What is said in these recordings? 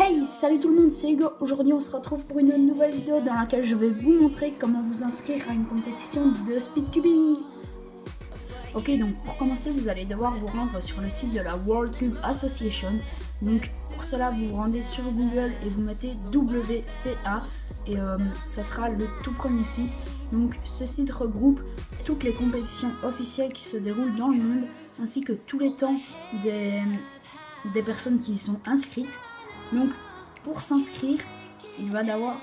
Hey, salut tout le monde, c'est Hugo. Aujourd'hui on se retrouve pour une nouvelle vidéo dans laquelle je vais vous montrer comment vous inscrire à une compétition de speedcubing. Ok, donc pour commencer vous allez devoir vous rendre sur le site de la World Cube Association. Donc pour cela vous vous rendez sur Google et vous mettez WCA et ça sera le tout premier site. Donc ce site regroupe toutes les compétitions officielles qui se déroulent dans le monde ainsi que tous les temps des personnes qui y sont inscrites. Donc pour s'inscrire, il va d'abord,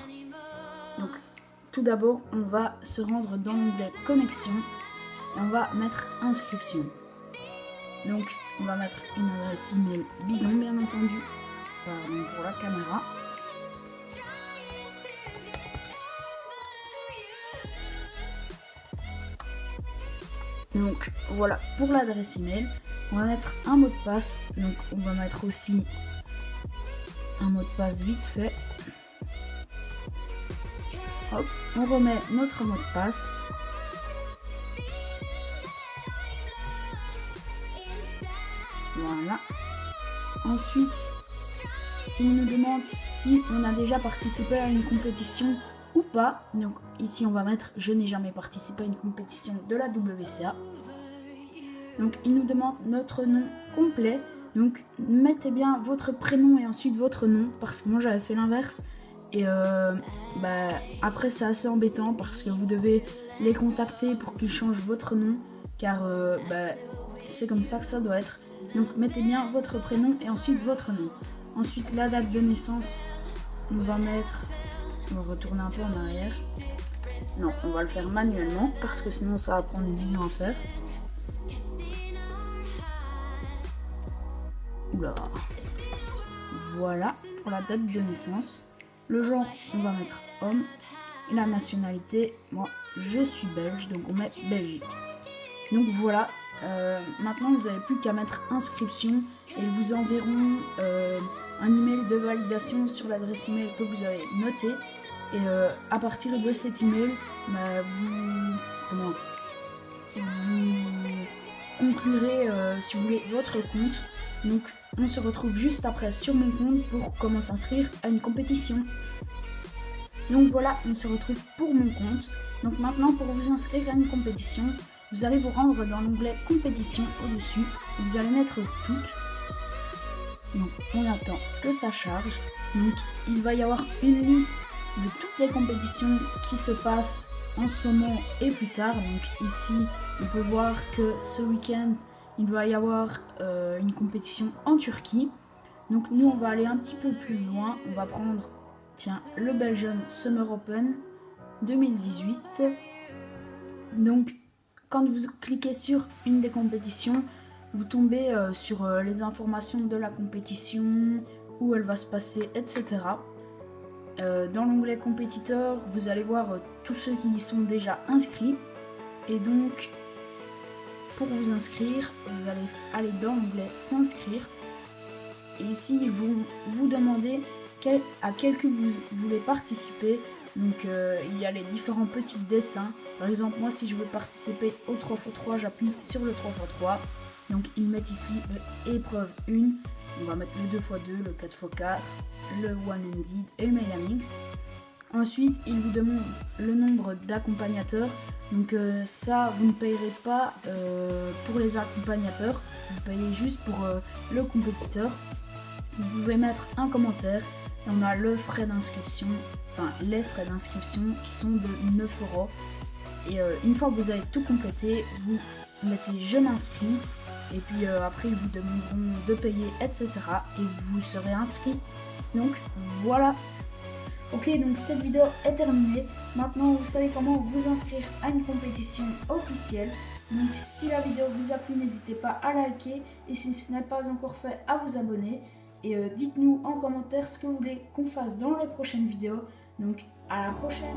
tout d'abord on va se rendre dans l'onglet connexion et on va mettre inscription. Donc on va mettre une adresse email bidon bien entendu, pardon pour la caméra. Donc voilà pour l'adresse email, on va mettre un mot de passe, donc on va mettre aussi un mot de passe vite fait. Hop, on remet notre mot de passe. Voilà. Ensuite, il nous demande si on a déjà participé à une compétition ou pas. Donc ici on va mettre je n'ai jamais participé à une compétition de la WCA. Donc il nous demande notre nom complet. Donc mettez bien votre prénom et ensuite votre nom, parce que moi j'avais fait l'inverse. Et après c'est assez embêtant parce que vous devez les contacter pour qu'ils changent votre nom, car c'est comme ça que ça doit être. Donc mettez bien votre prénom et ensuite votre nom. Ensuite la date de naissance, on va retourner un peu en arrière. Non, on va le faire manuellement parce que sinon ça va prendre 10 ans à faire. Oula. Voilà pour la date de naissance. Le genre, on va mettre homme. Et la nationalité, moi je suis belge, donc on met Belgique. Donc voilà, maintenant vous n'avez plus qu'à mettre inscription et ils vous enverront un email de validation sur l'adresse email que vous avez notée. Et à partir de cet email, vous conclurez si vous voulez votre compte. Donc on se retrouve juste après sur mon compte pour comment s'inscrire à une compétition. Donc voilà, on se retrouve pour mon compte. Donc maintenant pour vous inscrire à une compétition, vous allez vous rendre dans l'onglet compétition au-dessus. Vous allez mettre toutes. Donc on attend que ça charge. Donc il va y avoir une liste de toutes les compétitions qui se passent en ce moment et plus tard. Donc ici on peut voir que ce week-end il va y avoir une compétition en Turquie. Donc nous on va aller un petit peu plus loin. On va prendre le Belgium Summer Open 2018. Donc quand vous cliquez sur une des compétitions, vous tombez sur les informations de la compétition, où elle va se passer, etc. Dans l'onglet compétiteurs, vous allez voir tous ceux qui y sont déjà inscrits. Et donc pour vous inscrire, vous allez aller dans l'onglet s'inscrire. Et ici, ils vont vous demander à quel cube vous voulez participer. Donc il y a les différents petits dessins. Par exemple, moi si je veux participer au 3x3, j'appuie sur le 3x3. Donc ils mettent ici épreuve 1. On va mettre le 2x2, le 4x4, le one-handed et le Megamix. Ensuite, ils vous demandent le nombre d'accompagnateurs. Donc ça, vous ne payerez pas pour les accompagnateurs. Vous payez juste pour le compétiteur. Vous pouvez mettre un commentaire. Et on a le frais d'inscription, les frais d'inscription qui sont de 9 €. Et une fois que vous avez tout complété, vous mettez je m'inscris. Et puis après, ils vous demanderont de payer, etc. Et vous serez inscrit. Donc voilà. Ok, donc cette vidéo est terminée. Maintenant, vous savez comment vous inscrire à une compétition officielle. Donc si la vidéo vous a plu, n'hésitez pas à liker. Et si ce n'est pas encore fait, à vous abonner. Et dites-nous en commentaire ce que vous voulez qu'on fasse dans les prochaines vidéos. Donc à la prochaine.